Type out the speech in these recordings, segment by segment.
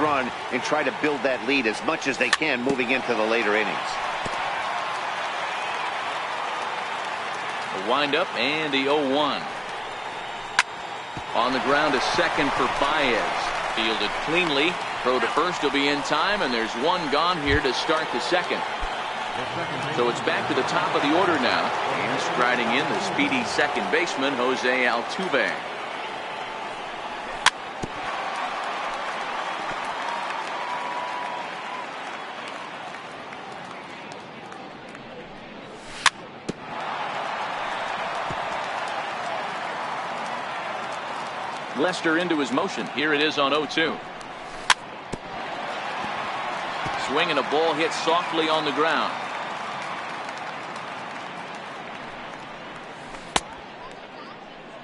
run and try to build that lead as much as they can moving into the later innings. The windup and the 0-1. On the ground, a second for Baez. Fielded cleanly. Throw to first will be in time, and there's one gone here to start the second. So it's back to the top of the order now. And striding in, the speedy second baseman, Jose Altuve. Lester into his motion. Here it is on 0-2. Swing and a ball hit softly on the ground.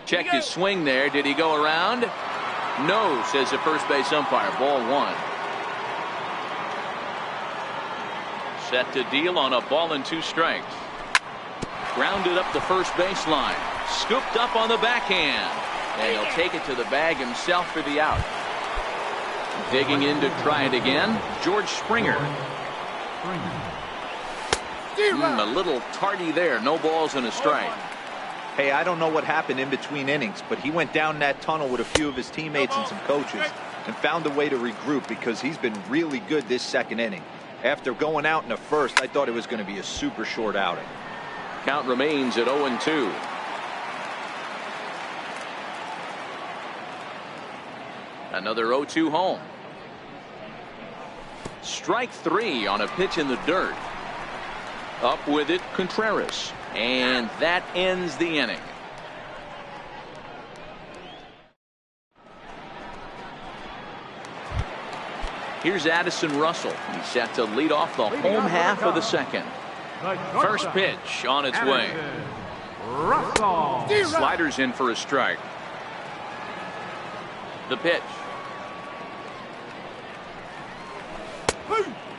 Checked his swing there. Did he go around? No, says the first base umpire. Ball one. Set to deal on a ball and 2 strikes. Grounded up the first baseline. Scooped up on the backhand. And he'll take it to the bag himself for the out. Digging in to try it again, George Springer. A little tardy there. No balls and a strike. Hey, I don't know what happened in between innings, but he went down that tunnel with a few of his teammates and some coaches and found a way to regroup because he's been really good this second inning. After going out in the first, I thought it was going to be a super short outing. Count remains at 0-2. Another 0-2 home. Strike 3 on a pitch in the dirt. Up with it, Contreras. And that ends the inning. Here's Addison Russell. He's set to lead off the home half of the second. First pitch on its way. Sliders in for a strike. The pitch.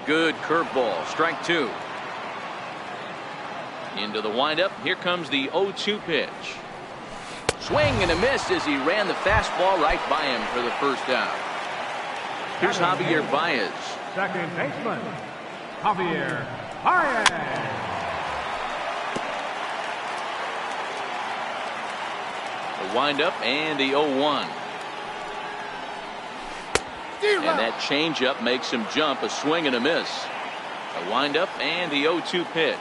Good curveball. Strike 2. Into the windup. Here comes the 0-2 pitch. Swing and a miss as he ran the fastball right by him for the first out. Here's Javier Baez. Second baseman, Javier Baez. The windup and the 0-1. And that changeup makes him jump. A swing and a miss. A windup and the 0-2 pitch.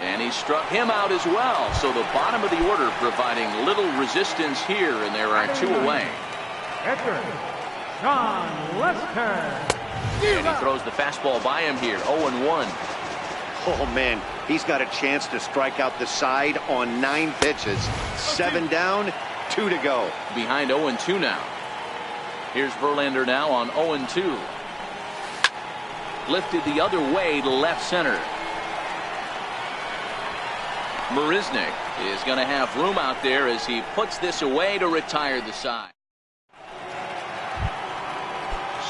And he struck him out as well. So the bottom of the order providing little resistance here, and there are 2 away. John Lester. And he throws the fastball by him here. 0-1. Oh, man, he's got a chance to strike out the side on 9 pitches. 7 down, 2 to go. Behind 0-2 now. Here's Verlander now on 0-2. Lifted the other way to left center. Marisnick is going to have room out there as he puts this away to retire the side.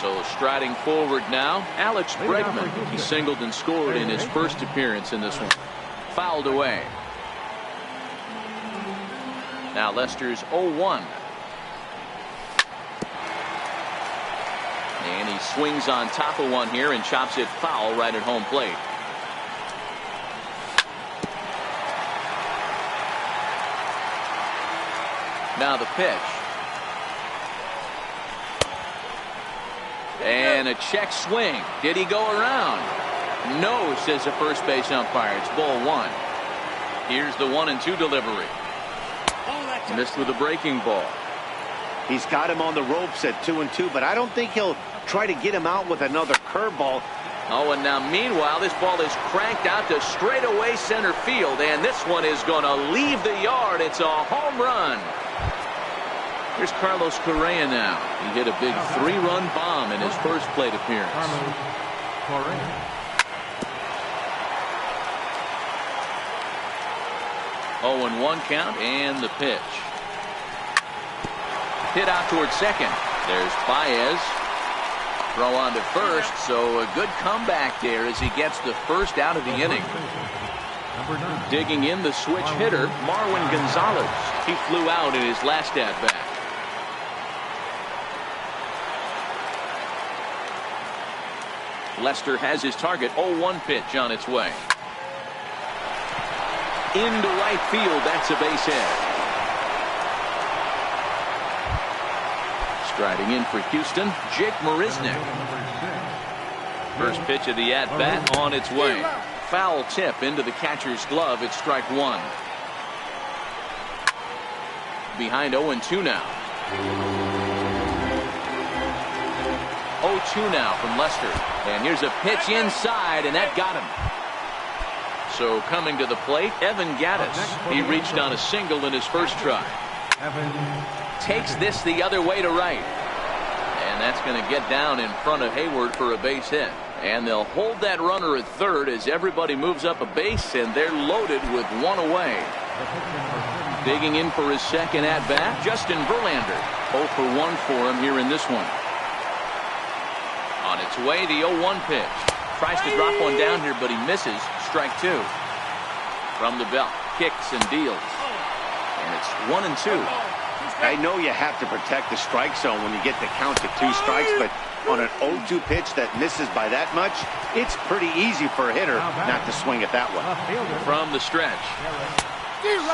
So striding forward now, Alex Bregman. He singled and scored in his first appearance in this one. Fouled away. Now Lester's 0-1. And he swings on top of one here and chops it foul right at home plate. Now the pitch. And a check swing. Did he go around? No, says the first base umpire. It's ball 1. Here's the 1-2 delivery. Missed with a breaking ball. He's got him on the ropes at 2-2, but I don't think he'll try to get him out with another curveball. Oh, and now meanwhile, this ball is cranked out to straightaway center field, and this one is going to leave the yard. It's a home run. Here's Carlos Correa now. He hit a big 3-run bomb in his first plate appearance. Carlos Correa. 0-1 count and the pitch. Hit out towards second. There's Baez. Throw on to first, so a good comeback there as he gets the first out of the inning. Digging in the switch hitter, Marwin Gonzalez. He flew out in his last at-bat. Lester has his target. 0-1 pitch on its way. Into right field. That's a base hit. Striding in for Houston, Jake Marisnick. First pitch of the at-bat on its way. Foul tip into the catcher's glove. It's strike one. Behind 0-2 now. 0-2 now from Lester. And here's a pitch inside, and that got him. So coming to the plate, Evan Gattis. He reached on a single in his first try. Takes this the other way to right. And that's going to get down in front of Hayward for a base hit. And they'll hold that runner at third as everybody moves up a base, and they're loaded with one away. Digging in for his second at-bat, Justin Verlander. 0 for 1 for him here in this one. On its way, the 0-1 pitch. Tries to drop one down here, but he misses. Strike two. From the belt, kicks and deals. And it's 1-2. I know you have to protect the strike zone when you get the count to 2 strikes, but on an 0-2 pitch that misses by that much, it's pretty easy for a hitter not to swing at that one. From the stretch.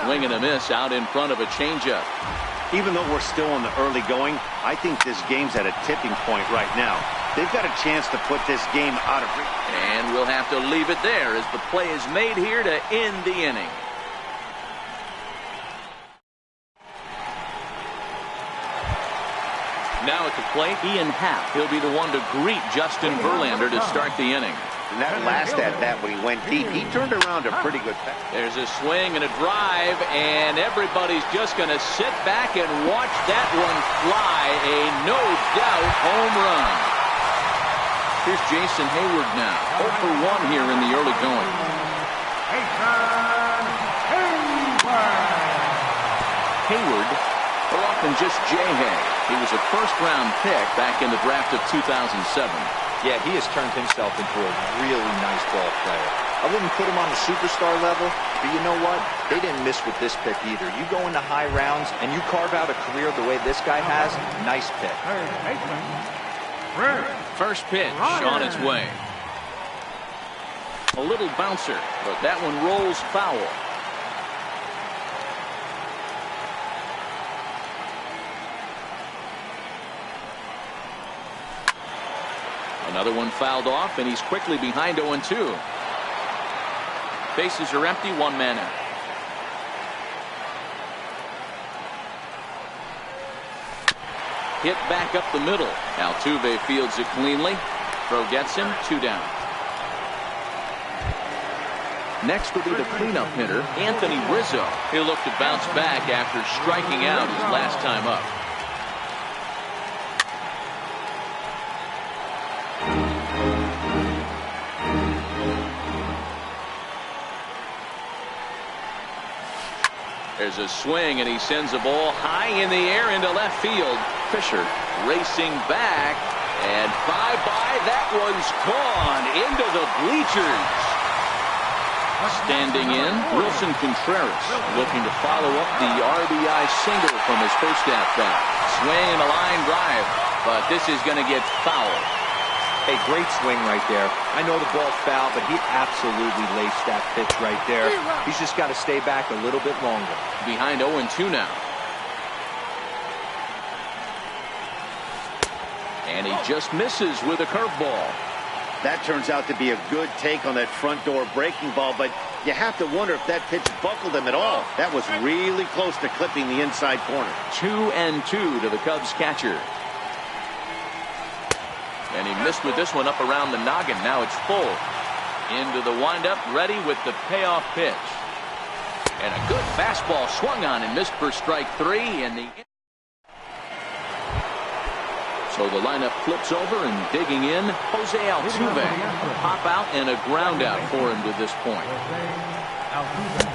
Swing and a miss out in front of a changeup. Even though we're still in the early going, I think this game's at a tipping point right now. They've got a chance to put this game out of reach. And we'll have to leave it there as the play is made here to end the inning. Now at the plate, Ian Happ. He'll be the one to greet Justin Verlander to start the inning. And that last at-bat when he went deep, he turned around a pretty good pass. There's a swing and a drive, and everybody's just going to sit back and watch that one fly. A no-doubt home run. Here's Jason Hayward now. 0 for 1 here in the early going. Hayward, or often just J-Hay. He was a first-round pick back in the draft of 2007. Yeah, he has turned himself into a really nice ball player. I wouldn't put him on the superstar level, but you know what? They didn't miss with this pick either. You go into high rounds and you carve out a career the way this guy has, nice pick. First pitch on its way. A little bouncer, but that one rolls foul. Another one fouled off, and he's quickly behind 0-2. Bases are empty, one man out. Hit back up the middle. Altuve fields it cleanly. Throw gets him, 2 down. Next will be the cleanup hitter, Anthony Rizzo. He'll look to bounce back after striking out his last time up. There's a swing, and he sends a ball high in the air into left field. Fisher racing back, and bye-bye. That one's gone into the bleachers. Standing in, Wilson Contreras looking to follow up the RBI single from his first at-bat. Swing and a line drive, but this is going to get fouled. Hey, great swing right there. I know the ball's foul, but he absolutely laced that pitch right there. He's just got to stay back a little bit longer. Behind 0-2 now. And he just misses with a curveball. That turns out to be a good take on that front door breaking ball, but you have to wonder if that pitch buckled him at all. That was really close to clipping the inside corner. 2-2 to the Cubs catcher. And he missed with this one up around the noggin. Now it's full. Into the windup, ready with the payoff pitch. And a good fastball swung on and missed for strike 3. So the lineup flips over, and digging in, Jose Altuve. A pop out and a ground out for him to this point.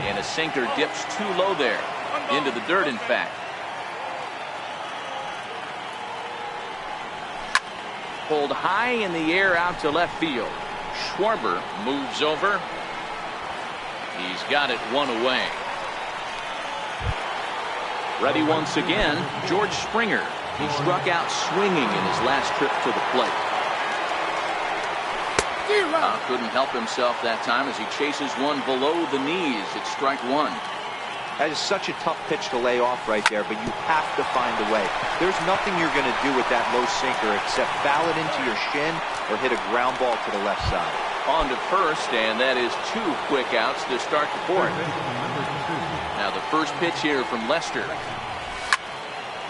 And a sinker dips too low there. Into the dirt, in fact. Pulled high in the air out to left field. Schwarber moves over. He's got it 1 away. Ready once again, George Springer. He struck out swinging in his last trip to the plate. Couldn't help himself that time as he chases one below the knees. It's strike one. That is such a tough pitch to lay off right there, but you have to find a way. There's nothing you're going to do with that low sinker except foul it into your shin or hit a ground ball to the left side. On to first, and that is 2 quick outs to start the fourth. Now the first pitch here from Lester.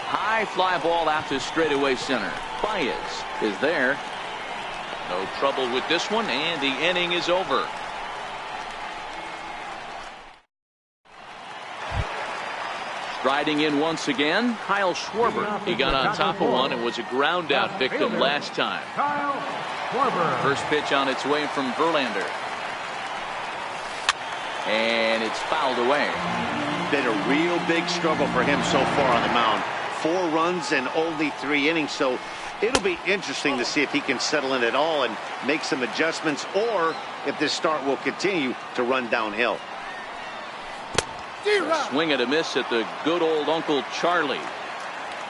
High fly ball out to straightaway center. Baez is there. No trouble with this one, and the inning is over. Striding in once again, Kyle Schwarber. He got on top of one and was a ground out victim last time. First pitch on its way from Verlander. And it's fouled away. Been a real big struggle for him so far on the mound. 4 runs and only 3 innings, so it'll be interesting to see if he can settle in at all and make some adjustments, or if this start will continue to run downhill. A swing and a miss at the good old Uncle Charlie.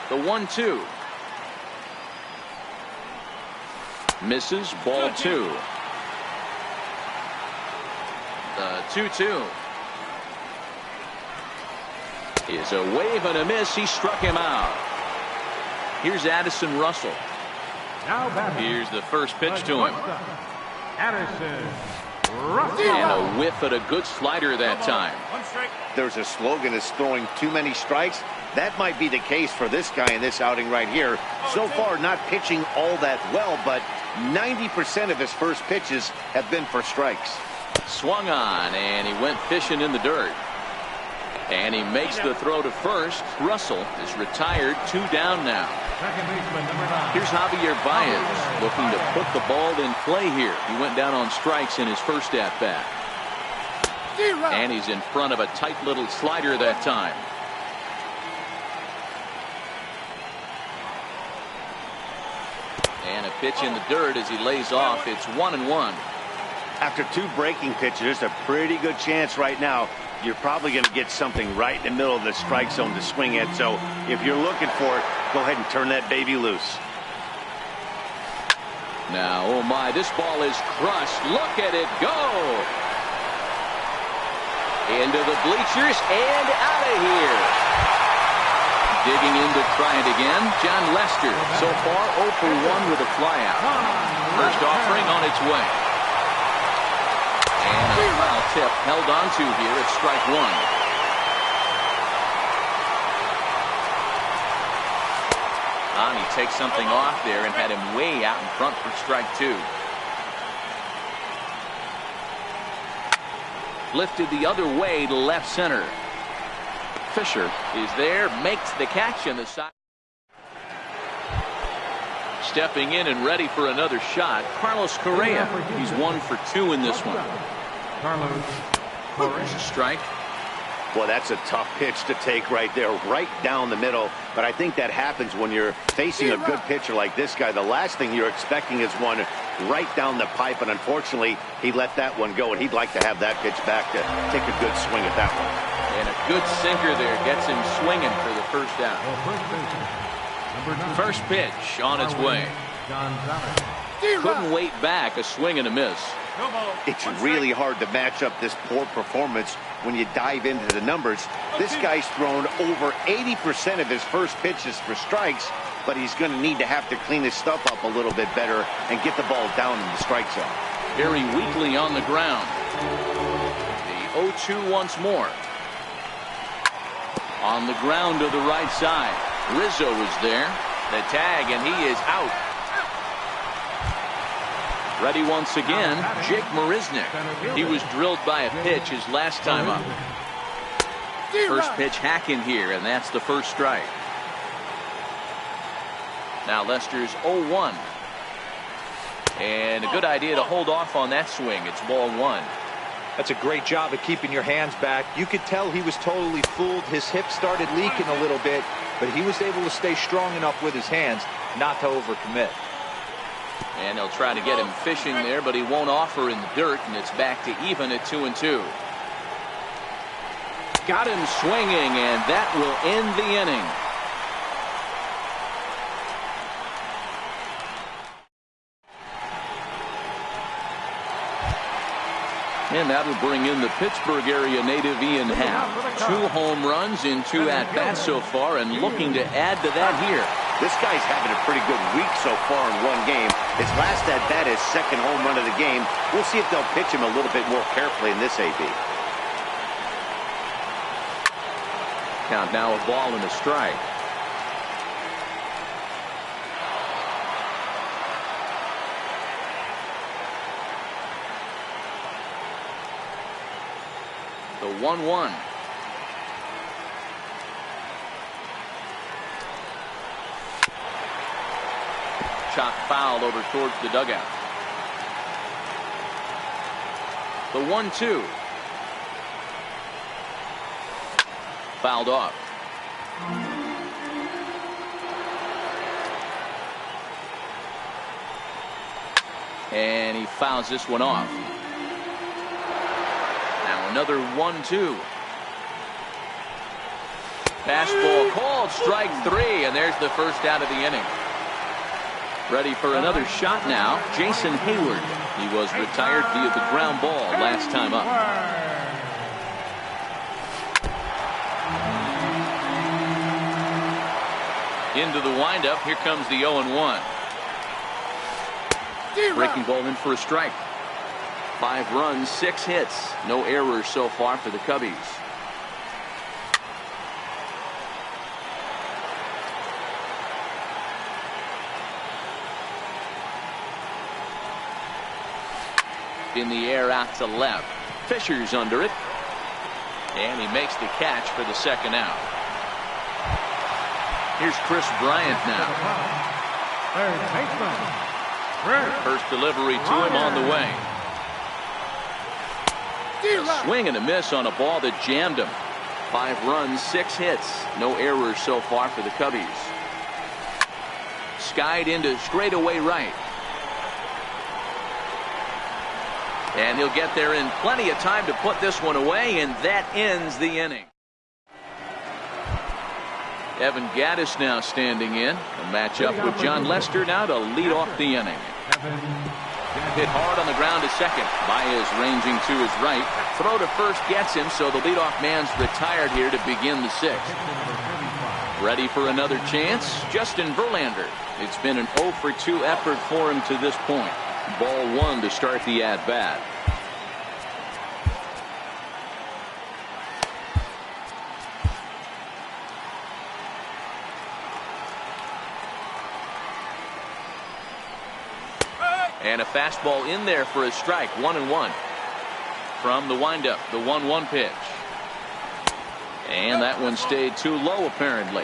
The 1-2. Misses, ball 2. The 2-2. Is a wave and a miss. He struck him out. Here's Addison Russell. Here's the first pitch to him. Addison Russell. And a whiff at a good slider that time. There's a slogan that's throwing too many strikes. That might be the case for this guy in this outing right here. So far, not pitching all that well, but 90% of his first pitches have been for strikes. Swung on, and he went fishing in the dirt. And he makes the throw to first. Russell is retired, 2 down now. Second baseman, number 9. Here's Javier Baez looking to put the ball in play here. He went down on strikes in his first at-bat. And he's in front of a tight little slider that time. And a pitch in the dirt as he lays off. It's 1-1. After 2 breaking pitches, there's a pretty good chance right now you're probably going to get something right in the middle of the strike zone to swing at. So if you're looking for it, go ahead and turn that baby loose. Now, oh my, this ball is crushed. Look at it go. Into the bleachers and out of here. Digging in to try it again, John Lester. So far, 0 for 1 with a flyout. First offering on its way. And a foul tip held on to here at strike 1. He takes something off there and had him way out in front for strike 2. Lifted the other way to left center. Fisher is there, makes the catch in the side. Stepping in and ready for another shot, Carlos Correa. He's 1 for 2 in this one. Carlos Correa. Strike. Well, that's a tough pitch to take right there, right down the middle. But I think that happens when you're facing a good pitcher like this guy. The last thing you're expecting is one right down the pipe, and unfortunately, he let that one go, and he'd like to have that pitch back to take a good swing at that one. And a good sinker there gets him swinging for the first down. First pitch on its way. Couldn't wait back, a swing and a miss. It's really hard to match up this poor performance when you dive into the numbers. This guy's thrown over 80% of his first pitches for strikes, but he's going to need to have to clean his stuff up a little bit better and get the ball down in the strike zone. Very weakly on the ground. The 0-2 once more. On the ground to the right side. Rizzo is there. The tag, and he is out. Ready once again, Jake Marisnick. He was drilled by a pitch his last time up. First pitch hacking here, and that's the first strike. Now Lester's 0-1. And a good idea to hold off on that swing. It's ball 1. That's a great job of keeping your hands back. You could tell he was totally fooled. His hip started leaking a little bit, but he was able to stay strong enough with his hands not to overcommit. And they'll try to get him fishing there, but he won't offer in the dirt, and it's back to even at 2-2. Got him swinging, and that will end the inning. And that'll bring in the Pittsburgh area native Ian Happ. 2 home runs in 2 at-bats so far, and looking to add to that here. This guy's having a pretty good week so far in 1 game. His last at-bat is 2nd home run of the game. We'll see if they'll pitch him a little bit more carefully in this AB. Count now, a ball and a strike. The 1-1. Shot foul over towards the dugout. The 1-2. Fouled off. And he fouls this one off. Now another 1-2. Fastball called, strike 3, and there's the first out of the inning. Ready for another shot now, Jason Hayward. He was retired via the ground ball last time up. Into the windup, here comes the 0-1. Breaking ball in for a strike. 5 runs, 6 hits. No errors so far for the Cubbies. In the air out to left. Fisher's under it. And he makes the catch for the 2nd out. Here's Chris Bryant now. Third baseman. First delivery to him on the way. A swing and a miss on a ball that jammed him. 5 runs, 6 hits. No errors so far for the Cubbies. Skied into straightaway right. And he'll get there in plenty of time to put this one away, and that ends the inning. Evan Gaddis now standing in. A matchup with John Lester now to lead off the inning. Hit hard on the ground to second. Baez ranging to his right. Throw to first gets him, so the leadoff man's retired here to begin the 6th. Ready for another chance, Justin Verlander. It's been an 0 for 2 effort for him to this point. Ball 1 to start the at-bat. And a fastball in there for a strike. 1-1. From the windup, the 1-1 pitch. And that one stayed too low, apparently.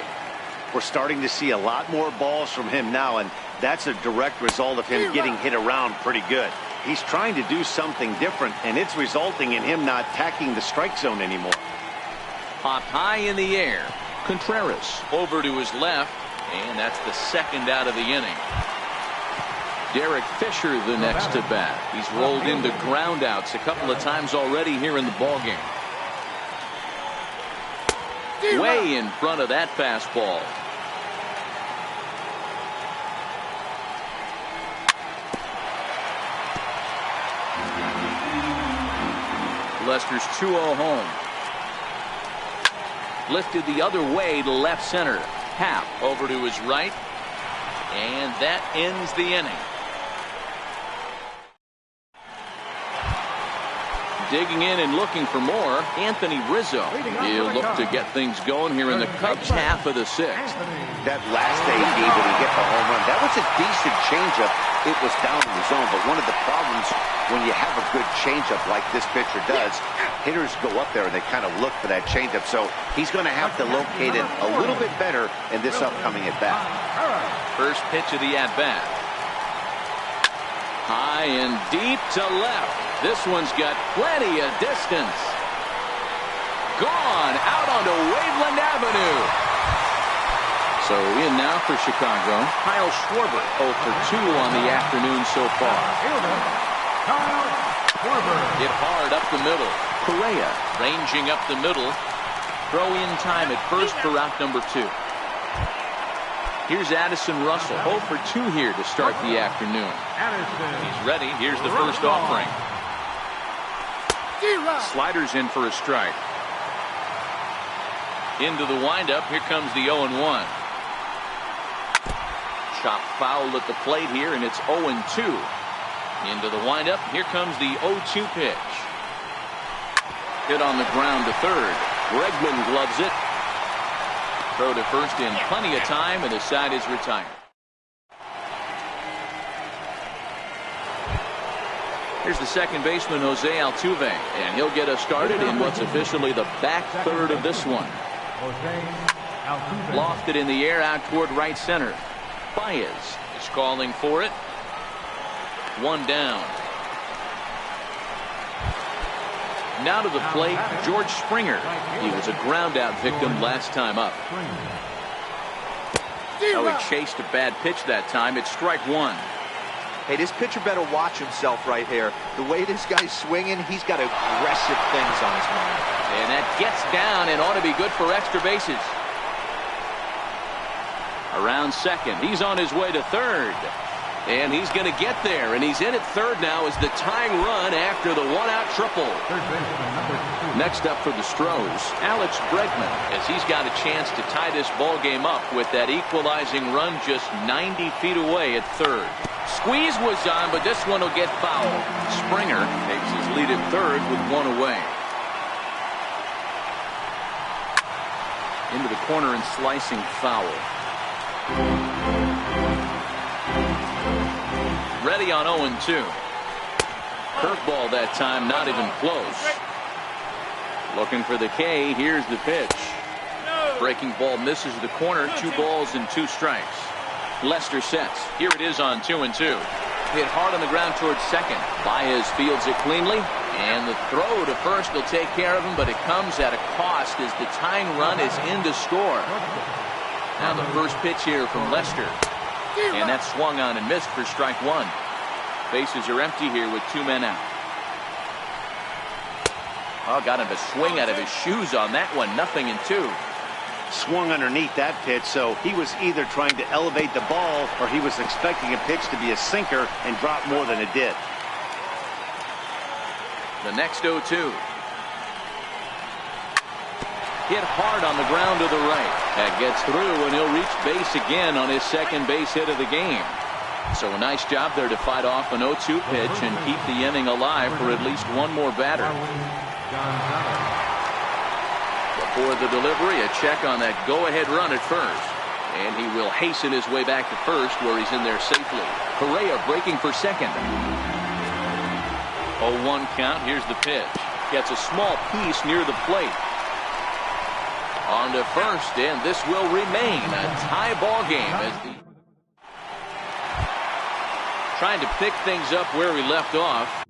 We're starting to see a lot more balls from him now, and that's a direct result of him getting hit around pretty good. He's trying to do something different, and it's resulting in him not attacking the strike zone anymore. Popped high in the air. Contreras over to his left, and that's the 2nd out of the inning. Derek Fisher the next to bat. He's rolled into groundouts a couple of times already here in the ballgame. Way in front of that fastball. Lester's 2-0 home. Lifted the other way to left center. Happ over to his right. And that ends the inning. Digging in and looking for more, Anthony Rizzo. He'll look to get things going here in the Cubs' half of the 6th. That last AB when he hit the home run, that was a decent changeup. It was down in the zone, but one of the problems when you have a good changeup like this pitcher does, hitters go up there and they kind of look for that changeup. So he's going to have to locate it a little bit better in this upcoming at-bat. First pitch of the at-bat. High and deep to left. This one's got plenty of distance. Gone out onto Waveland Avenue. So in now for Chicago, Kyle Schwarber 0 for 2 on the afternoon so far. Hit hard up the middle. Correa ranging up the middle. Throw in time at first for out number 2. Here's Addison Russell 0 for 2 here to start the afternoon. He's ready. Here's the first offering. Sliders in for a strike. Into the windup. Here comes the 0-1. Chop foul at the plate here, and it's 0-2. Into the windup. Here comes the 0-2 pitch. Hit on the ground to third. Bregman gloves it. Throw to first in plenty of time, and the side is retired. Here's the second baseman, Jose Altuve, and he'll get us started in what's officially the back third of this one. Lofted in the air out toward right center. Baez is calling for it. One down. Now to the plate, George Springer. He was a ground out victim last time up. Oh, he chased a bad pitch that time. It's strike one. Hey, this pitcher better watch himself right here. The way this guy's swinging, he's got aggressive things on his mind. And that gets down and ought to be good for extra bases. Around second. He's on his way to third. And he's going to get there. And he's in at third now as the tying run after the one-out triple. Next up for the Stros, Alex Bregman, as he's got a chance to tie this ball game up with that equalizing run just 90 feet away at third. Squeeze was on, but this one will get fouled. Springer takes his lead at third with one away. Into the corner and slicing foul. Ready on 0-2. Curveball that time, not even close. Looking for the K. Here's the pitch. Breaking ball misses the corner. 2 balls and 2 strikes. Lester sets. Here it is on 2-2. Hit hard on the ground towards second. Baez fields it cleanly. And the throw to first will take care of him, but it comes at a cost as the tying run is in to score. Now the first pitch here from Lester. And that's swung on and missed for strike one. Bases are empty here with 2 men out. Oh, got him a swing out of his shoes on that one. 0-2. Swung underneath that pitch, so he was either trying to elevate the ball or he was expecting a pitch to be a sinker and drop more than it did. The next 0-2. Hit hard on the ground to the right. That gets through, and he'll reach base again on his second base hit of the game. So a nice job there to fight off an 0-2 pitch and keep the inning alive for at least one more batter. Before the delivery, a check on that go-ahead run at first. And he will hasten his way back to first, where he's in there safely. Correa breaking for second. 0-1 count. Here's the pitch. Gets a small piece near the plate. On to first, and this will remain a tie ball game as the trying to pick things up where we left off.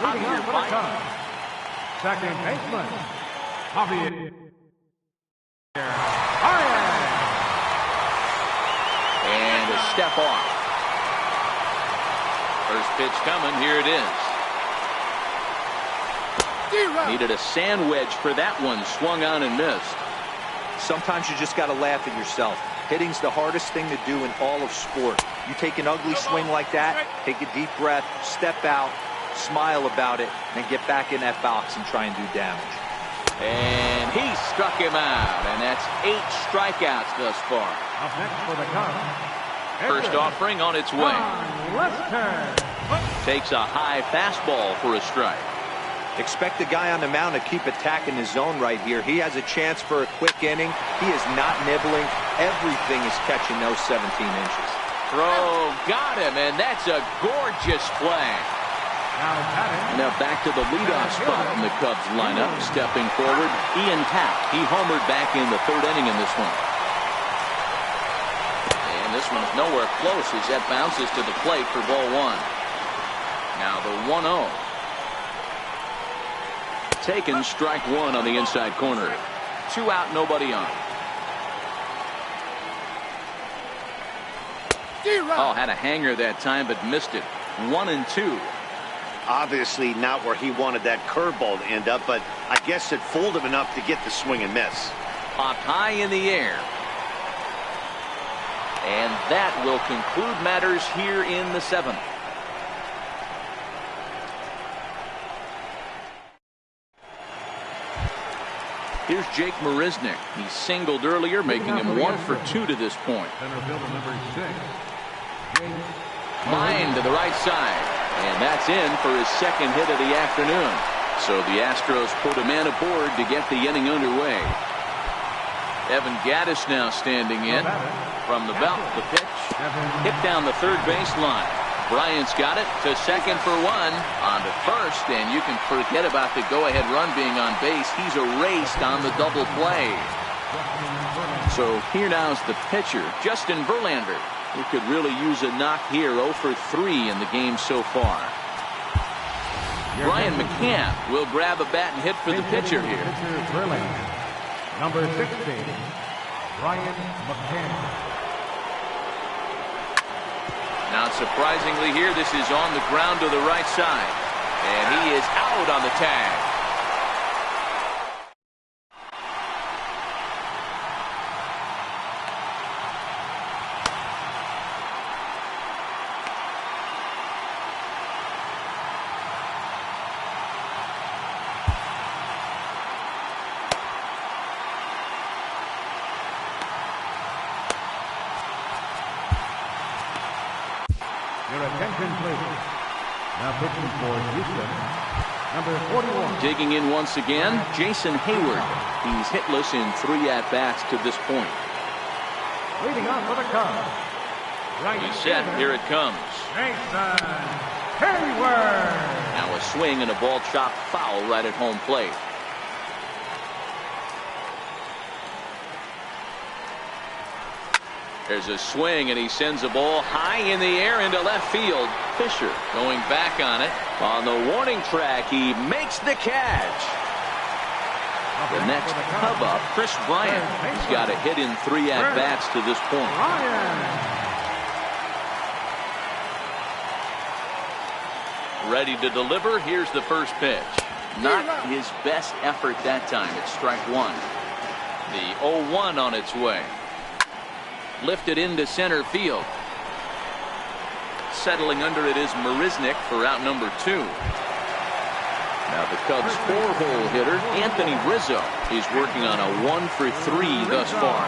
top of your bike. Second baseman, Javier. And a step off. First pitch coming. Here it is. Needed a sand wedge for that one. Swung on and missed. Sometimes you just got to laugh at yourself. Hitting's the hardest thing to do in all of sport. You take an ugly swing like that, take a deep breath, step out, smile about it, and get back in that box and try and do damage. And he struck him out, and that's 8 strikeouts thus far. Up next for the Cubs. First offering on its way. Lester. Takes a high fastball for a strike. Expect the guy on the mound to keep attacking his zone right here. He has a chance for a quick inning. He is not nibbling. Everything is catching those 17 inches. Throw, got him, and that's a gorgeous play. Now back to the leadoff spot in the Cubs lineup. Stepping forward, Ian Happ. He homered back in the 3rd inning in this one. And this one's nowhere close as that bounces to the plate for ball 1. Now the 1-0. Taken, strike 1 on the inside corner. 2 out, nobody on. Oh, had a hanger that time, but missed it. 1-2. Obviously not where he wanted that curveball to end up, but I guess it fooled him enough to get the swing and miss. Popped high in the air. And that will conclude matters here in the 7th. Here's Jake Marisnick. He singled earlier, making him 1 for 2 to this point. Line to the right side. And that's in for his 2nd hit of the afternoon. So the Astros put a man aboard to get the inning underway. Evan Gattis now standing in. From the belt, the pitch. Hit down the 3rd baseline. Bryant's got it to 2nd for 1. On to 1st, and you can forget about the go-ahead run being on base. He's erased on the double play. So here now's the pitcher, Justin Verlander, who could really use a knock here. 0 for 3 in the game so far. Brian McCann will grab a bat and hit for the pitcher here. Number 16, Brian McCann. Now, surprisingly here, this is on the ground to the right side. And he is out on the tag. Your attention, please. Now pitching for Houston, number 41. Digging in once again, Jason Hayward. He's hitless in 3 at-bats to this point. Leading off for the Cubs. Right. He's set. Here it comes. Jason Hayward. Now a swing and a ball chopped foul right at home plate. There's a swing, and he sends a ball high in the air into left field. Fisher going back on it. On the warning track, he makes the catch. The next Cub up, Chris Bryant. He's got a hit in 3 at-bats to this point. Ready to deliver. Here's the first pitch. Not his best effort that time. It's strike 1. The 0-1 on its way. Lifted into center field. Settling under it is Marisnick for out number 2. Now the Cubs' 4-hole hitter, Anthony Rizzo, is working on a 1 for 3 thus far.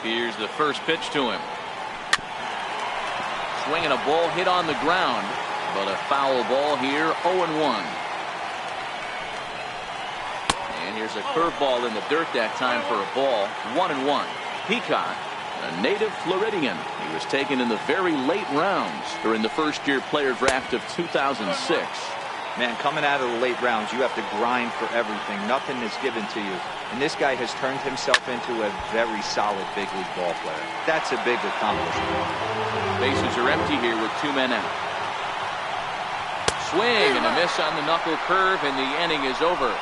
Here's the first pitch to him. Swinging a ball hit on the ground, but a foul ball here, 0-1. And here's a curveball in the dirt that time for a ball, 1-1. Peacock, a native Floridian. He was taken in the very late rounds during the first-year player draft of 2006. Man, coming out of the late rounds, you have to grind for everything. Nothing is given to you. And this guy has turned himself into a very solid big league ball player. That's a big accomplishment. Bases are empty here with 2 men out. Swing and a miss on the knuckle curve, and the inning is over.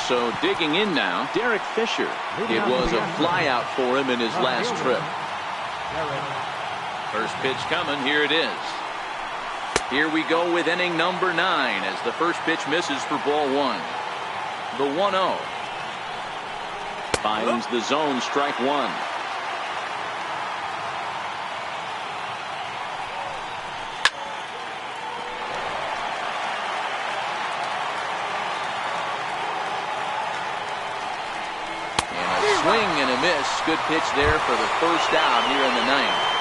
So digging in now, Derek Fisher. It was a flyout for him in his last trip. First pitch coming. Here it is. Here we go with inning number 9 as the first pitch misses for ball 1. The 1-0. Finds the zone, strike 1. Swing and a miss. Good pitch there for the first out here in the 9th.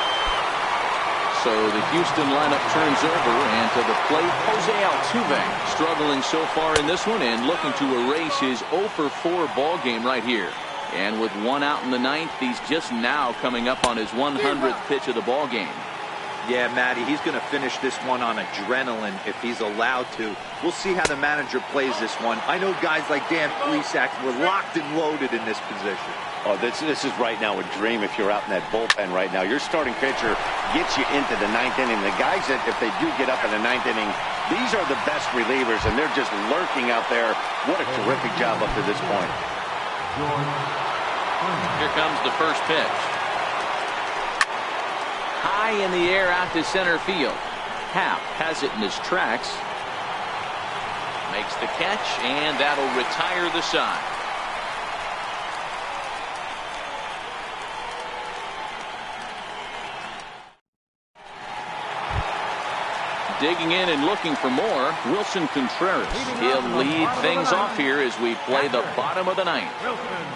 So the Houston lineup turns over, and to the plate, Jose Altuve, struggling so far in this one and looking to erase his 0-for-4 ball game right here. And with 1 out in the 9th, he's just now coming up on his 100th pitch of the ball game. Yeah, Matty, he's going to finish this one on adrenaline if he's allowed to. We'll see how the manager plays this one. I know guys like Dan Plesac were locked and loaded in this position. Oh, this is right now a dream if you're out in that bullpen right now. Your starting pitcher gets you into the 9th inning. The guys that, if they do get up in the 9th inning, these are the best relievers, and they're just lurking out there. What a terrific job up to this point. Here comes the first pitch. High in the air out to center field. Happ has it in his tracks. Makes the catch, and that'll retire the side. Digging in and looking for more, Wilson Contreras. He'll lead things off here as we play the bottom of the 9th.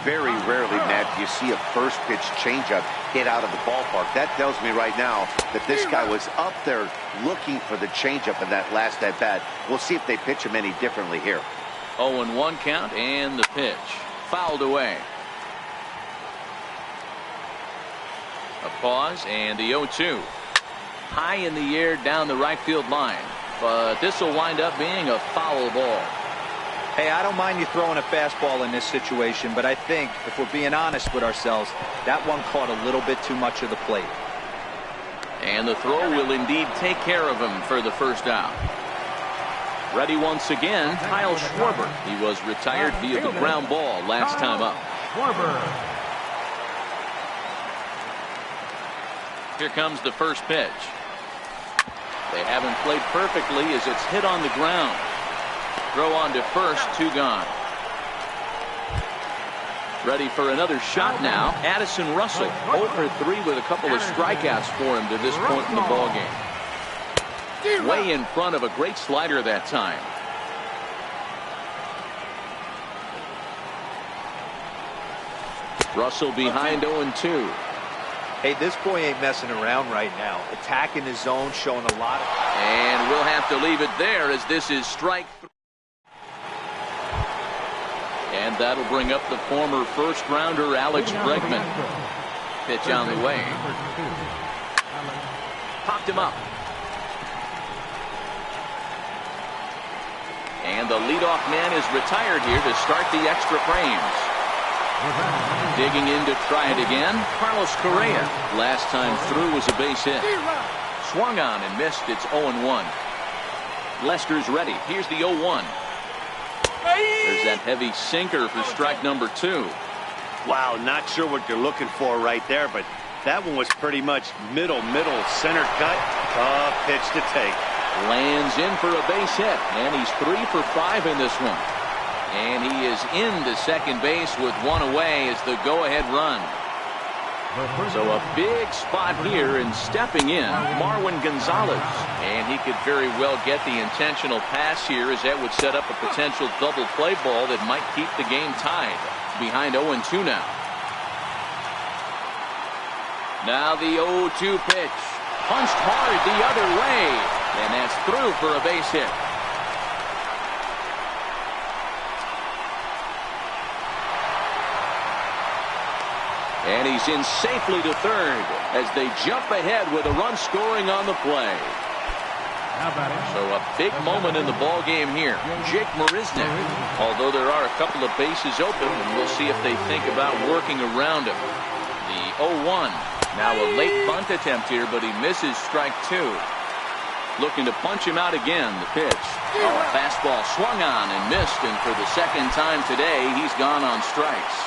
Very rarely, Matt, do you see a first pitch changeup hit out of the ballpark. That tells me right now that this guy was up there looking for the changeup in that last at bat. We'll see if they pitch him any differently here. 0-1 count, and the pitch fouled away. A pause, and the 0-2. High in the air down the right field line, but this will wind up being a foul ball. Hey, I don't mind you throwing a fastball in this situation, but I think if we're being honest with ourselves, that one caught a little bit too much of the plate. And the throw will indeed take care of him for the first out. Ready once again, Kyle Schwarber. He was retired via the ground ball last time up. Here comes the first pitch. They haven't played perfectly as it's hit on the ground. Throw on to first, 2 gone. Ready for another shot now. Addison Russell, 0-for-3 with a couple of strikeouts for him to this point in the ball game. Way in front of a great slider that time. Russell behind 0-2. Hey, this boy ain't messing around right now. Attacking his zone, showing a lot of... And we'll have to leave it there as this is strike 3. And that'll bring up the former first-rounder Alex Bregman. Pitch on the way. Popped him up. And the leadoff man is retired here to start the extra frames. Digging in to try it again, Carlos Correa. Last time through was a base hit. Swung on and missed. It's 0-1. Lester's ready. Here's the 0-1. There's that heavy sinker for strike number 2. Wow, not sure what you're looking for right there, but that one was pretty much middle center cut. Tough pitch to take. Lands in for a base hit, and he's 3 for 5 in this one. And he is into second base with 1 away as the go-ahead run. So a big spot here, and stepping in, Marwin Gonzalez. And he could very well get the intentional pass here, as that would set up a potential double play ball that might keep the game tied. Behind 0-2 now. Now the 0-2 pitch. Punched hard the other way. And that's through for a base hit. And he's in safely to third as they jump ahead with a run scoring on the play. So a big moment in the ball game here. Jake Marisnick. Although there are a couple of bases open, and we'll see if they think about working around him. The 0-1. Now a late bunt attempt here, but he misses strike 2. Looking to punch him out again. The pitch. Oh, a fastball swung on and missed, and for the second time today, he's gone on strikes.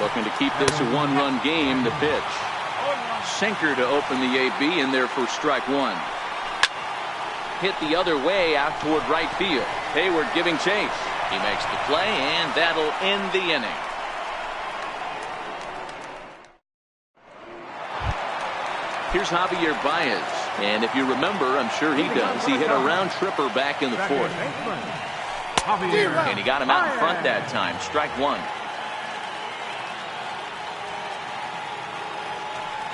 Looking to keep this a one-run game. The pitch. Sinker to open the AB in there for strike 1. Hit the other way out toward right field. Hayward giving chase. He makes the play, and that'll end the inning. Here's Javier Baez. And if you remember, I'm sure he does, he hit a round tripper back in the 4th. And he got him out in front that time. Strike 1.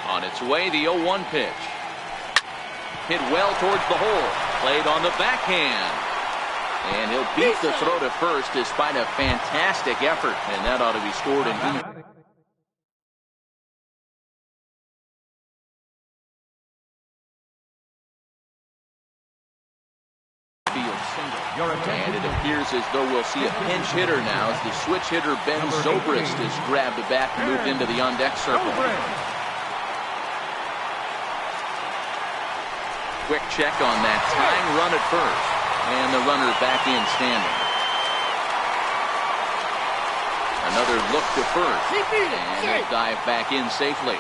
On its way, the 0-1 pitch. Hit well towards the hole. Played on the backhand. And he'll beat the throw to first despite a fantastic effort. And that ought to be scored in here. And it appears as though we'll see a pinch hitter now as the switch hitter Ben Zobrist has grabbed the bat and moved into the on-deck circle. Quick check on that tying run at first. And the runner back in standing. Another look to first. And he'll dive back in safely.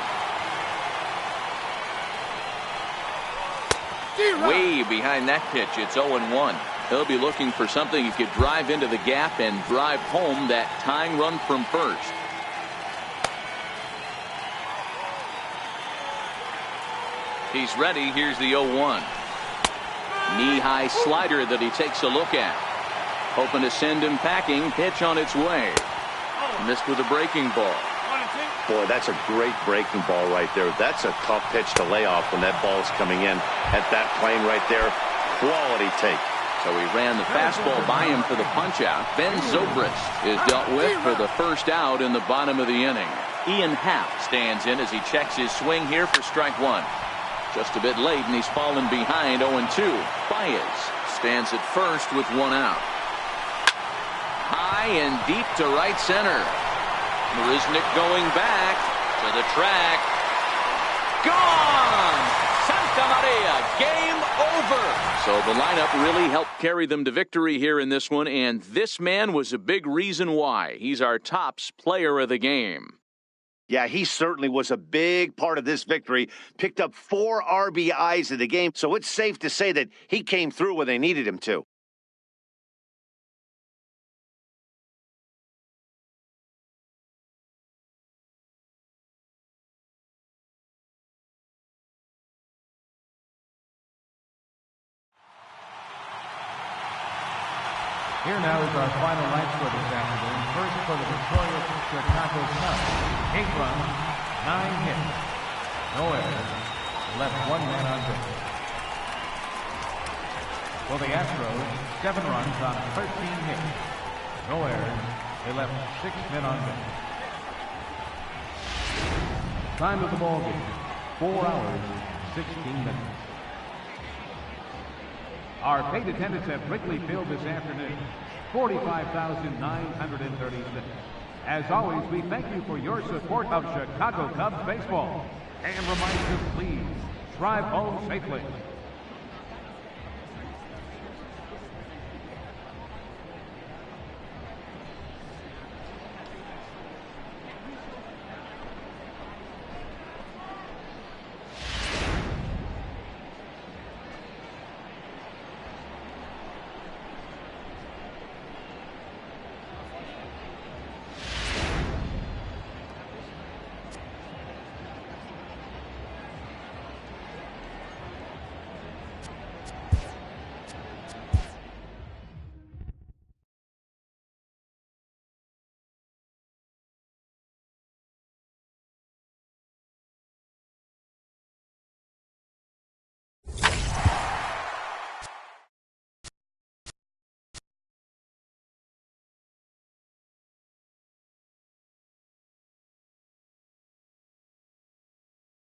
Way behind that pitch. It's 0-1. He'll be looking for something he could drive into the gap and drive home that tying run from first. He's ready. Here's the 0-1. Knee-high slider that he takes a look at. Hoping to send him packing. Pitch on its way. Missed with a breaking ball. Boy, that's a great breaking ball right there. That's a tough pitch to lay off when that ball's coming in at that plane right there. Quality take. So he ran the fastball by him for the punch-out. Ben Zobrist is dealt with for the first out in the bottom of the inning. Ian Happ stands in as he checks his swing here for strike 1. Just a bit late, and he's fallen behind 0-2. Baez stands at first with 1 out. High and deep to right center. Marisnick going back to the track. Gone! Santa Maria, game over. So the lineup really helped carry them to victory here in this one, and this man was a big reason why. He's our tops player of the game. Yeah, he certainly was a big part of this victory. Picked up 4 RBIs in the game, so it's safe to say that he came through when they needed him to. Here now is our final night for this afternoon. First for the victorious Chicago Cubs. 8 runs, 9 hits. No errors. Left 1 man on base. For the Astros, 7 runs on 13 hits. No errors. They left 6 men on base. Time of the ball game, 4 hours, 16 minutes. Our paid attendance at Wrigley Field this afternoon, 45,936. As always, we thank you for your support of Chicago Cubs baseball. And remind you, please, drive home safely.